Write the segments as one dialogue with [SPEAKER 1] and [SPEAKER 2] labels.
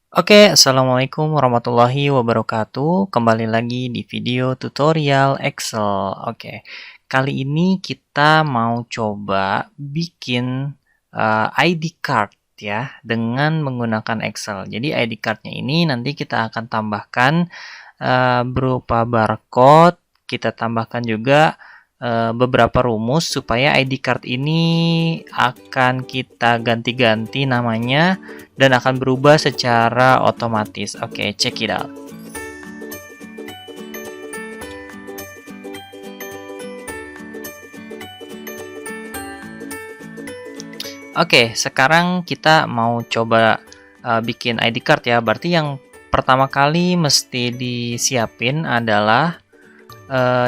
[SPEAKER 1] Oke, assalamualaikum warahmatullahi wabarakatuh. Kembali lagi di video tutorial Excel. Oke, kali ini kita mau coba bikin ID card ya dengan menggunakan Excel. Jadi ID cardnya ini nanti kita akan tambahkan berupa barcode. Kita tambahkan juga beberapa rumus supaya ID card ini akan kita ganti-ganti namanya dan akan berubah secara otomatis. Oke, check it out. Oke, sekarang kita mau coba bikin ID card ya. Berarti yang pertama kali mesti disiapin adalah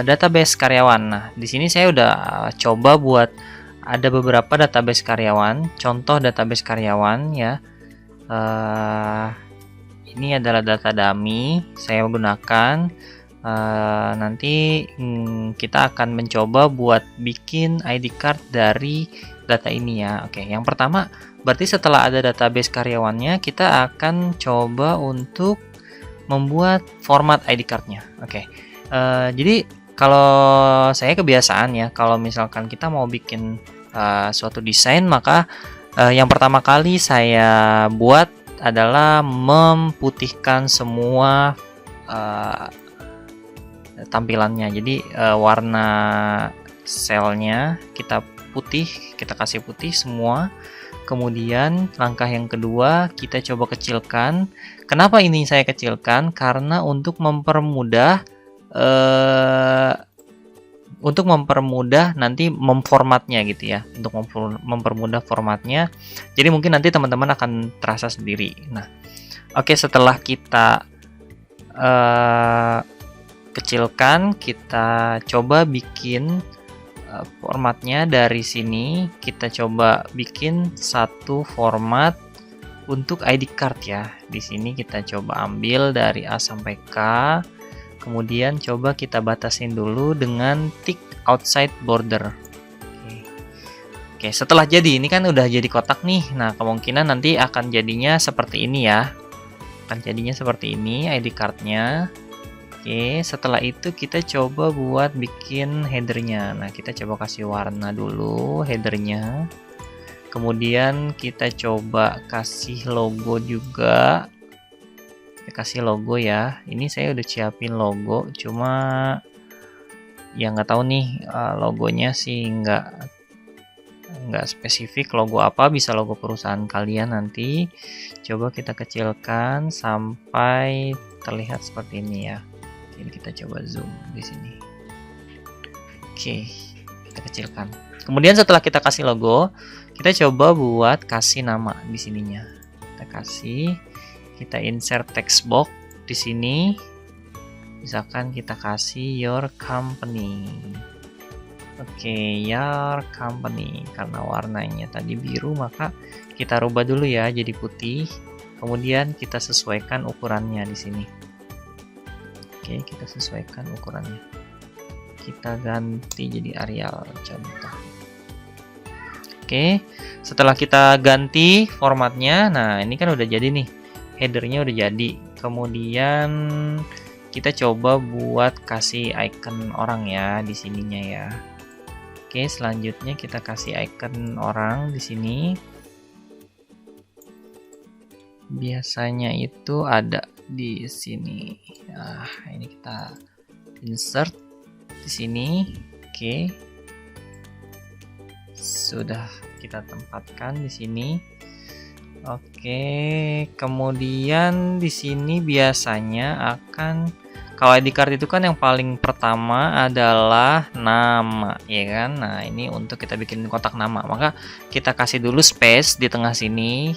[SPEAKER 1] database karyawan. Nah, di sini saya udah coba buat ada beberapa database karyawan. Contoh database karyawan ya. Ini adalah data dummy. Saya gunakan. Nanti kita akan mencoba buat bikin ID card dari data ini ya. Oke, yang pertama berarti setelah ada database karyawannya, kita akan coba untuk membuat format ID cardnya. Oke. Jadi kalau saya kebiasaan ya, kalau misalkan kita mau bikin suatu desain, maka yang pertama kali saya buat adalah memutihkan semua tampilannya. Jadi warna selnya kita putih, kita kasih putih semua. Kemudian langkah yang kedua kita coba kecilkan. Kenapa ini saya kecilkan? Karena untuk mempermudah nanti memformatnya gitu ya, untuk mempermudah formatnya. Jadi mungkin nanti teman-teman akan terasa sendiri. Nah, oke, setelah kita kecilkan, kita coba bikin formatnya dari sini. Kita coba bikin satu format untuk ID card ya. Di sini kita coba ambil dari A sampai K. Kemudian coba kita batasin dulu dengan tick outside border. Oke, setelah jadi ini kan udah jadi kotak nih. Nah, kemungkinan nanti akan jadinya seperti ini ya. Akan jadinya seperti ini ID cardnya. Oke, setelah itu kita coba buat bikin headernya. Nah, kita coba kasih warna dulu headernya. Kemudian kita coba kasih logo juga. Kita kasih logo ya. Ini saya udah siapin logo, cuma ya nggak tahu nih logonya sih nggak spesifik logo apa, bisa logo perusahaan kalian nanti. Coba kita kecilkan sampai terlihat seperti ini ya. Ini kita coba zoom di sini. Oke, kita kecilkan. Kemudian setelah kita kasih logo, kita coba buat kasih nama di sininya. Kita insert text box di sini. Misalkan kita kasih your company. Oke, your company. Karena warnanya tadi biru, maka kita rubah dulu ya jadi putih. Kemudian kita sesuaikan ukurannya di sini. Oke, kita sesuaikan ukurannya. Kita ganti jadi Arial contoh. Oke, setelah kita ganti formatnya, nah ini kan udah jadi nih. Headernya udah jadi. Kemudian kita coba buat kasih icon orang ya di sininya ya. Oke, selanjutnya kita kasih icon orang di sini. Biasanya itu ada di sini. Nah, ini kita insert di sini. Oke. Sudah kita tempatkan di sini. Oke, kemudian di sini biasanya akan kalau ID card itu kan yang paling pertama adalah nama, ya kan? Nah, ini untuk kita bikin kotak nama, maka kita kasih dulu space di tengah sini.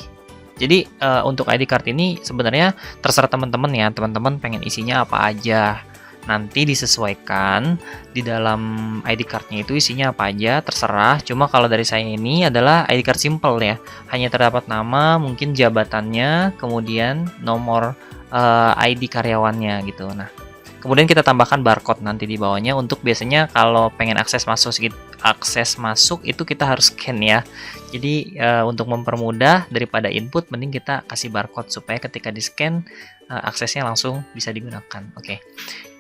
[SPEAKER 1] Jadi untuk ID card ini sebenarnya terserah teman-teman ya, teman-teman pengen isinya apa aja. Nanti disesuaikan di dalam ID cardnya itu isinya apa aja, terserah. Cuma kalau dari saya ini adalah ID card simple ya, hanya terdapat nama, mungkin jabatannya, kemudian nomor ID karyawannya gitu. Nah, kemudian kita tambahkan barcode nanti di bawahnya untuk biasanya kalau pengen akses akses masuk itu kita harus scan ya. Jadi untuk mempermudah daripada input, mending kita kasih barcode supaya ketika di scan aksesnya langsung bisa digunakan. Oke.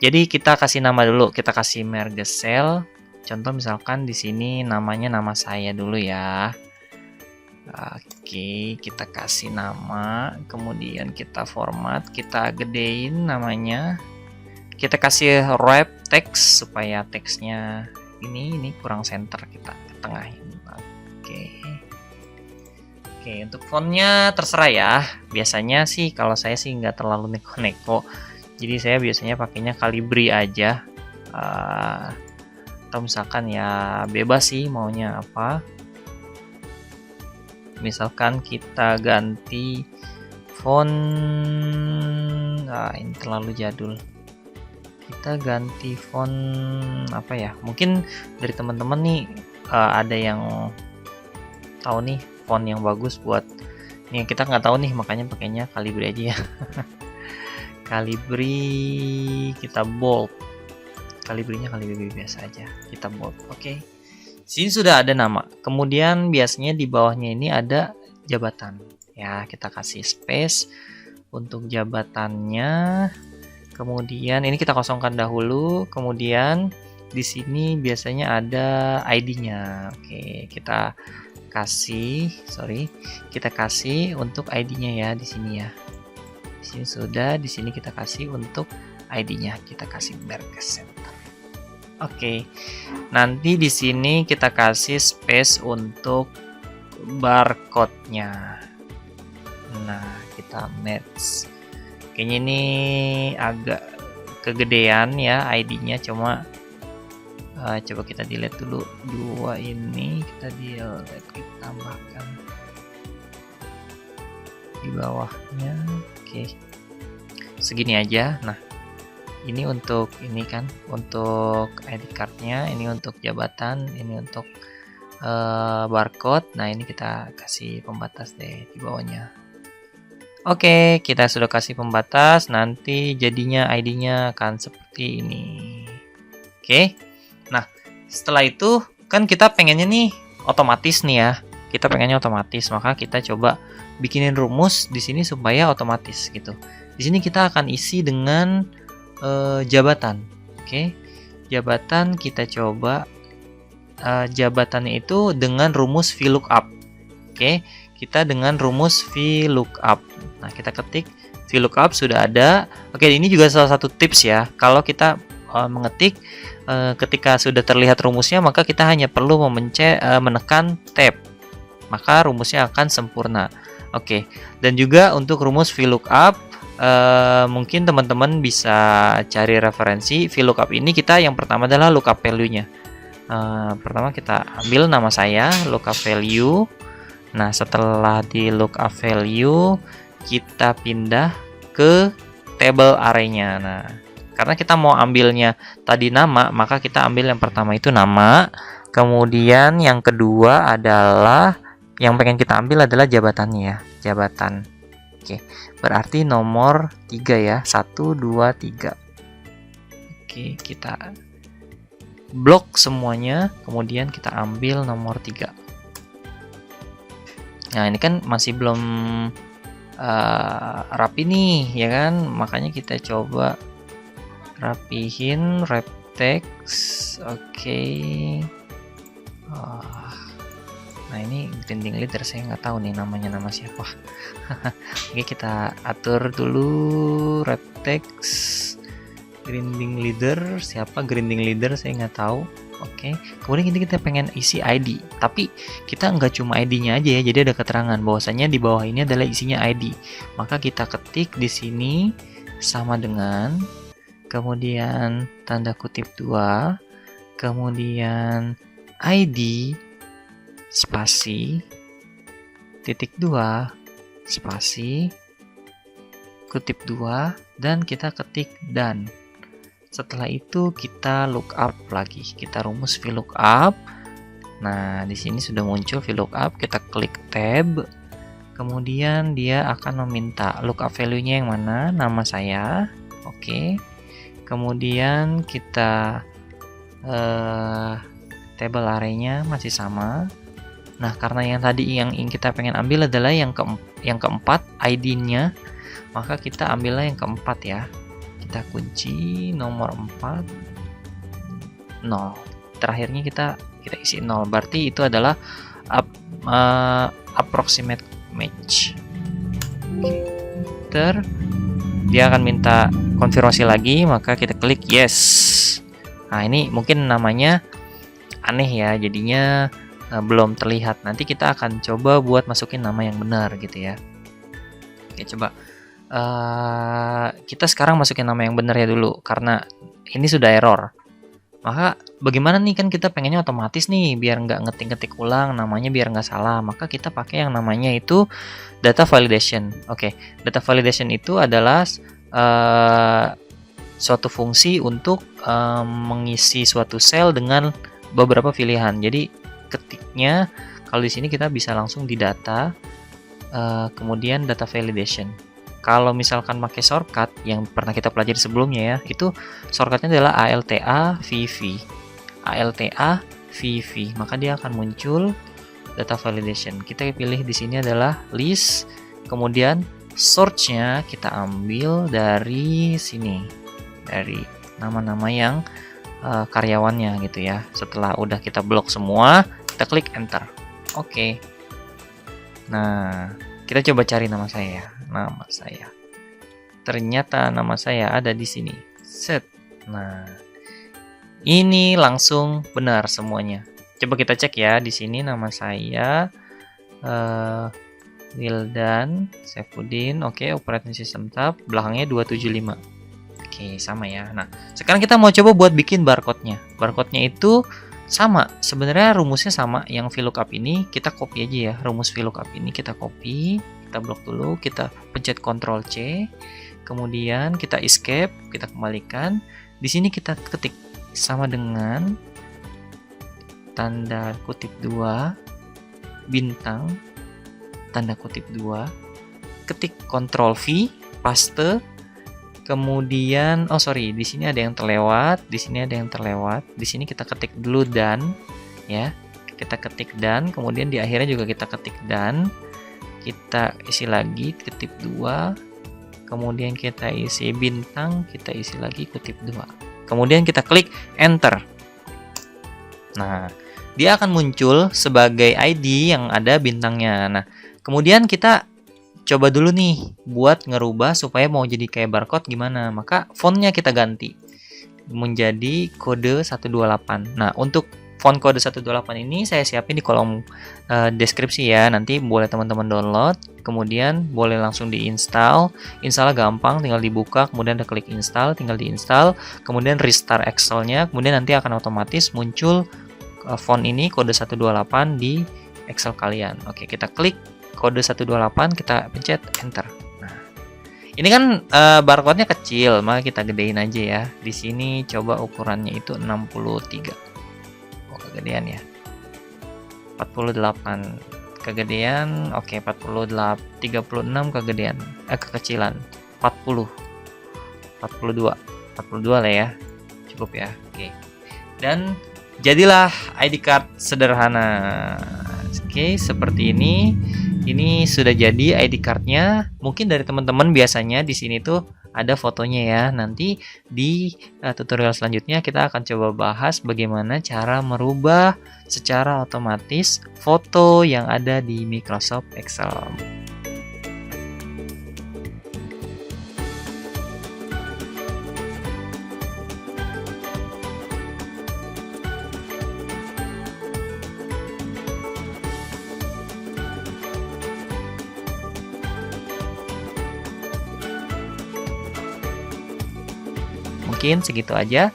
[SPEAKER 1] Jadi kita kasih nama dulu, kita kasih merge cell. Contoh misalkan di sini namanya nama saya dulu ya. Oke, kita kasih nama, kemudian kita format, kita gedein namanya. Kita kasih wrap text supaya teksnya ini kurang center, kita ke tengahin. Oke, untuk fontnya terserah ya. Biasanya sih kalau saya sih nggak terlalu neko-neko. Jadi saya biasanya pakainya Calibri aja. Atau misalkan ya bebas sih maunya apa. Misalkan kita ganti font, ini terlalu jadul. Kita ganti font apa ya? Mungkin dari teman-teman nih ada yang tahu nih font yang bagus buat nih, kita nggak tahu nih, makanya pakainya Calibri aja ya. Calibri, kita bold. Calibrinya Calibri biasa aja, kita bold. Oke. Sini sudah ada nama. Kemudian biasanya di bawahnya ini ada jabatan. Ya, kita kasih space untuk jabatannya. Kemudian ini kita kosongkan dahulu. Kemudian di sini biasanya ada ID-nya. Oke, kita kasih untuk ID-nya ya di sini ya. Di sini sudah, di sini kita kasih untuk ID-nya. Kita kasih merge center. Oke, nanti di sini kita kasih space untuk barcode-nya. Nah, kita match. Kayaknya ini agak kegedean ya ID-nya, cuma coba kita delete dulu. 2 ini kita delete, kita tambahkan di bawahnya. Oke, segini aja. Nah, ini untuk ini kan, untuk ID card-nya, ini untuk jabatan, ini untuk barcode. Nah, ini kita kasih pembatas deh di bawahnya. Oke, kita sudah kasih pembatas. Nanti jadinya ID-nya akan seperti ini. Oke. Nah, setelah itu kan kita pengennya nih otomatis nih ya. Kita pengennya otomatis, maka kita coba bikinin rumus di sini supaya otomatis gitu. Di sini kita akan isi dengan jabatan. Oke. Jabatan kita coba jabatannya itu dengan rumus VLOOKUP. Oke, kita dengan rumus VLOOKUP. Nah, kita ketik VLOOKUP sudah ada. Oke, ini juga salah satu tips ya. Kalau kita mengetik ketika sudah terlihat rumusnya, maka kita hanya perlu menekan tab. Maka rumusnya akan sempurna. Oke, dan juga untuk rumus VLOOKUP mungkin teman-teman bisa cari referensi. VLOOKUP ini kita yang pertama adalah lookup value-nya. Pertama kita ambil nama saya, lookup value. Nah, setelah di lookup value, kita pindah ke table array-nya. Nah, karena kita mau ambilnya tadi nama, maka kita ambil yang pertama itu nama. Kemudian yang kedua adalah yang pengen kita ambil adalah jabatannya ya, jabatan. Oke, berarti nomor 3 ya, 1, 2, 3. Oke, kita blok semuanya, kemudian kita ambil nomor 3. Nah, ini kan masih belum rapi nih, ya kan? Makanya kita coba rapihin wrap text. Oke. Nah, ini grinding leader saya nggak tahu nih namanya nama siapa. Oke, kita atur dulu wrap text grinding leader. Siapa grinding leader saya nggak tahu. Oke, kemudian kita pengen isi ID, tapi kita nggak cuma ID-nya aja ya, jadi ada keterangan bahwasanya di bawah ini adalah isinya ID. Maka kita ketik di sini sama dengan, kemudian tanda kutip 2, kemudian ID spasi titik 2 spasi kutip 2, dan kita ketik dan. Setelah itu kita lookup lagi, kita rumus VLOOKUP. Nah, di sini sudah muncul VLOOKUP, kita klik tab. Kemudian dia akan meminta lookup value-nya yang mana, nama saya. Oke. Kemudian kita table array-nya masih sama. Nah, karena yang tadi yang kita pengen ambil adalah yang keempat ID-nya, maka kita ambillah yang keempat ya. Kita kunci nomor 4 0. Terakhirnya kita isi 0. Berarti itu adalah approximate match. Dia akan minta konfirmasi lagi, maka kita klik yes. Nah, ini mungkin namanya aneh ya, jadinya belum terlihat. Nanti kita akan coba buat masukin nama yang benar gitu ya. Oke, coba kita sekarang masukin nama yang benar ya dulu, karena ini sudah error. Maka bagaimana nih, kan kita pengennya otomatis nih, biar nggak ngetik-ngetik ulang namanya, biar nggak salah. Maka kita pakai yang namanya itu data validation. Oke, data validation itu adalah suatu fungsi untuk mengisi suatu sel dengan beberapa pilihan. Jadi ketiknya kalau di sini kita bisa langsung di data, kemudian data validation. Kalau misalkan pakai shortcut yang pernah kita pelajari sebelumnya ya, itu shortcutnya adalah ALTA VV. ALTA VV, maka dia akan muncul data validation. Kita pilih di sini adalah list, kemudian source-nya kita ambil dari sini, dari nama-nama yang karyawannya gitu ya. Setelah udah kita blok semua, kita klik enter. Oke. Nah, kita coba cari nama saya. Ternyata nama saya ada di sini. Set. Nah, ini langsung benar semuanya. Coba kita cek ya, di sini nama saya Wildan Saifuddin. Oke, operating system tab, belakangnya 275. Oke, sama ya. Nah, sekarang kita mau coba buat bikin barcode-nya. Barcode-nya itu sama, sebenarnya rumusnya sama. Yang VLOOKUP ini kita copy aja ya. Rumus VLOOKUP ini kita copy, kita blok dulu, kita pencet Ctrl C, kemudian kita escape, kita kembalikan. Di sini kita ketik sama dengan tanda kutip 2 bintang tanda kutip 2, ketik Ctrl V, paste. Kemudian di sini ada yang terlewat, di sini ada yang terlewat. Di sini kita ketik dulu dan ya. Kita ketik dan, kemudian di akhirnya juga kita ketik dan. Kita isi lagi kutip 2. Kemudian kita isi bintang, kita isi lagi kutip 2. Kemudian kita klik enter. Nah, dia akan muncul sebagai ID yang ada bintangnya. Nah, kemudian kita coba dulu nih buat ngerubah supaya mau jadi kayak barcode gimana. Maka fontnya kita ganti menjadi kode 128. Nah, untuk font kode 128 ini saya siapin di kolom deskripsi ya. Nanti boleh teman-teman download, kemudian boleh langsung diinstal. Install gampang, tinggal dibuka, kemudian ada klik install, tinggal diinstal, kemudian restart Excel-nya, kemudian nanti akan otomatis muncul font ini kode 128 di Excel kalian. Oke, kita klik kode 128, kita pencet enter. Nah, ini kan barcode-nya kecil, maka kita gedein aja ya. Di sini coba ukurannya itu 63. Oh, kegedean ya. 48 kegedean. Oke, 48, 36 kegedean. Kekecilan. 40. 42 lah ya. Cukup ya. Oke. Dan jadilah ID card sederhana. Oke, seperti ini. Ini sudah jadi ID card-nya. Mungkin dari teman-teman biasanya di sini tuh ada fotonya ya. Nanti di tutorial selanjutnya kita akan coba bahas bagaimana cara merubah secara otomatis foto yang ada di Microsoft Excel. Mungkin segitu aja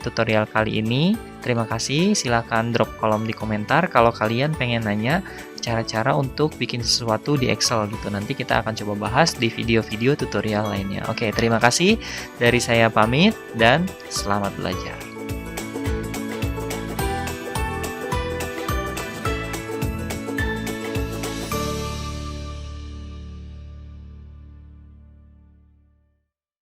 [SPEAKER 1] tutorial kali ini. Terima kasih. Silahkan drop kolom di komentar kalau kalian pengen nanya cara-cara untuk bikin sesuatu di Excel gitu. Nanti kita akan coba bahas di video-video tutorial lainnya. Oke, terima kasih. Dari saya pamit dan selamat belajar.